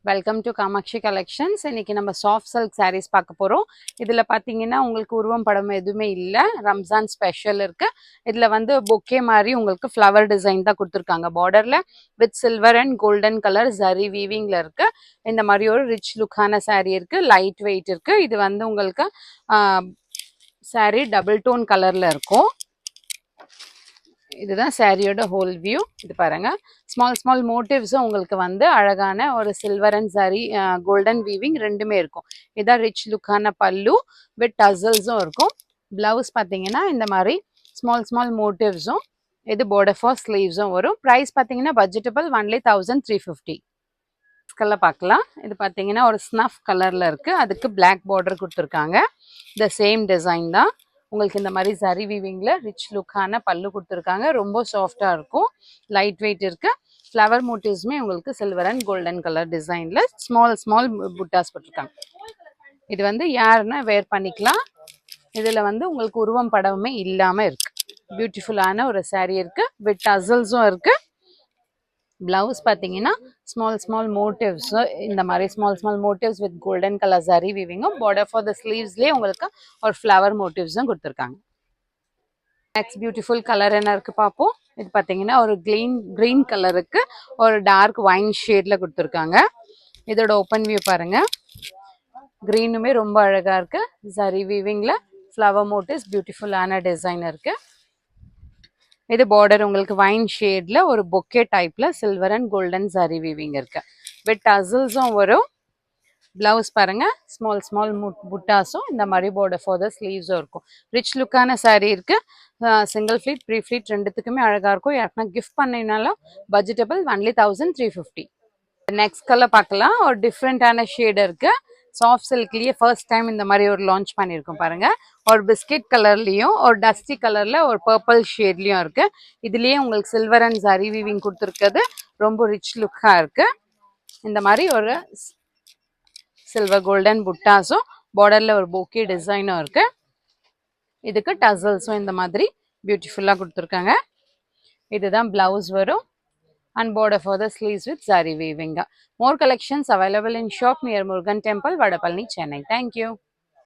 Welcome to Kamakshi collections. இன்னைக்கு நம்ம soft silk saris பார்க்க போகிறோம். இதில் பார்த்தீங்கன்னா உங்களுக்கு உருவம் படம் எதுவுமே இல்லை, ரம்ஜான் ஸ்பெஷல் இருக்குது. இதில் வந்து பொக்கே மாதிரி உங்களுக்கு ஃப்ளவர் டிசைன் தான் கொடுத்துருக்காங்க. பார்டரில் with silver and golden colour zari வீவிங்கில் இருக்குது. இந்த மாதிரி ஒரு ரிச் லுக்கான சாரீ இருக்குது, லைட் வெயிட் இருக்குது. இது வந்து உங்களுக்கு சாரீ டபுள் டோன் கலரில் இருக்கும். இதுதான் சாரியோட ஹோல் வியூ. இது பாருங்க, ஸ்மால் மோட்டிவ்ஸும் உங்களுக்கு வந்து அழகான ஒரு silver and sorry golden weaving ரெண்டுமே இருக்கும். இதான் ரிச் லுக்கான பல்லு வித் டசல்ஸும் இருக்கும். பிளவுஸ் பார்த்தீங்கன்னா இந்த மாதிரி ஸ்மால் மோட்டிவ்ஸும், இது பார்டர் ஃபார் ஸ்லீவ்ஸும் வரும். ப்ரைஸ் பார்த்தீங்கன்னா பட்ஜெட்டபிள், ஒன்லி 1350. கலர் பார்க்கலாம். இது பார்த்தீங்கன்னா ஒரு ஸ்னஃப் கலரில் இருக்குது, அதுக்கு பிளாக் பார்டர் கொடுத்துருக்காங்க. இந்த சேம் டிசைன் தான். உங்களுக்கு இந்த மாதிரி சரி வீவிங்கில் ரிச் லுக்கான பல்லு கொடுத்துருக்காங்க. ரொம்ப சாஃப்டாக இருக்கும், லைட் வெயிட் இருக்குது. ஃப்ளவர் மோட்டிவ்ஸுமே உங்களுக்கு சில்வர் அண்ட் கோல்டன் கலர் டிசைனில் ஸ்மால் புட்டாஸ் போட்டிருக்காங்க. இது வந்து யாருன்னா வேர் பண்ணிக்கலாம். இதில் வந்து உங்களுக்கு உருவம் படமே இல்லாமல் இருக்குது. பியூட்டிஃபுல்லான ஒரு சாரீ இருக்குது, வித் டசல்ஸும் இருக்குது. பிளவுஸ் பார்த்தீங்கன்னா ஸ்மால் மோட்டிவ்ஸ், இந்த மாதிரி small motifs with golden colour sari வீவிங்கும், பார்டர் ஃபார் த ஸ்லீவ்ஸ்லேயே உங்களுக்கு ஒரு ஃப்ளவர் மோட்டிவ்ஸும் கொடுத்துருக்காங்க. நெக்ஸ்ட் பியூட்டிஃபுல் கலர் என்ன இருக்குது பார்ப்போம். இது பார்த்தீங்கன்னா ஒரு க்ரீன் கலருக்கு ஒரு டார்க் வைன் ஷேடில் கொடுத்துருக்காங்க. இதோட ஓப்பன் வியூ பாருங்கள். க்ரீனுமே ரொம்ப அழகாக இருக்குது. சாரி வீவிங்கில் ஃப்ளவர் மோட்டிவ்ஸ், பியூட்டிஃபுல்லான டிசைன் இருக்குது. இது பார்டர் உங்களுக்கு வைன் ஷேட்ல ஒரு பொக்கே டைப்ல silver and golden sorry weaving இருக்கு, வித் டசல்ஸும் வரும். பிளவுஸ் பாருங்க, ஸ்மால் புட்டாஸும் இந்த மாதிரி பார்டர் ஃபார் த ஸ்லீவ்ஸும் இருக்கும். ரிச் லுக்கான சாரீ இருக்கு. சிங்கிள் ஃப்ளீட் ப்ரீ ஃப்ளீட் ரெண்டுத்துக்குமே அழகா இருக்கும். யாருக்குன்னா கிஃப்ட் பண்ணினாலும் பட்ஜெட்டபிள், ஒன்லி 1350. நெக்ஸ்ட் கலர் பார்க்கலாம். ஒரு டிஃப்ரெண்டான ஷேட் இருக்கு. சாஃப்ட் சில்க்லயே ஃபர்ஸ்ட் டைம் இந்த மாதிரி ஒரு லான்ச் பண்ணியிருக்கோம் பாருங்க. ஒரு பிஸ்கெட் கலர்லயும் ஒரு டஸ்டி கலர்ல ஒரு பர்பிள் ஷேட்லயும் இருக்கு. இதுலயே உங்களுக்கு சில்வர் அண்ட் சாரி வீவிங் கொடுத்துருக்கிறது ரொம்ப ரிச் லுக்கா இருக்கு. இந்த மாதிரி ஒரு சில்வர் கோல்டன் புட்டாஸும், பார்டர்ல ஒரு போக்கே டிசைனும் இருக்கு. இதுக்கு டசல்ஸும் இந்த மாதிரி பியூட்டிஃபுல்லா கொடுத்துருக்காங்க. இதுதான் பிளவுஸ் வரும். And border for the sleeves with zari weaving. More collections available in shop near Murugan Temple, Vadapalni, Chennai. Thank you.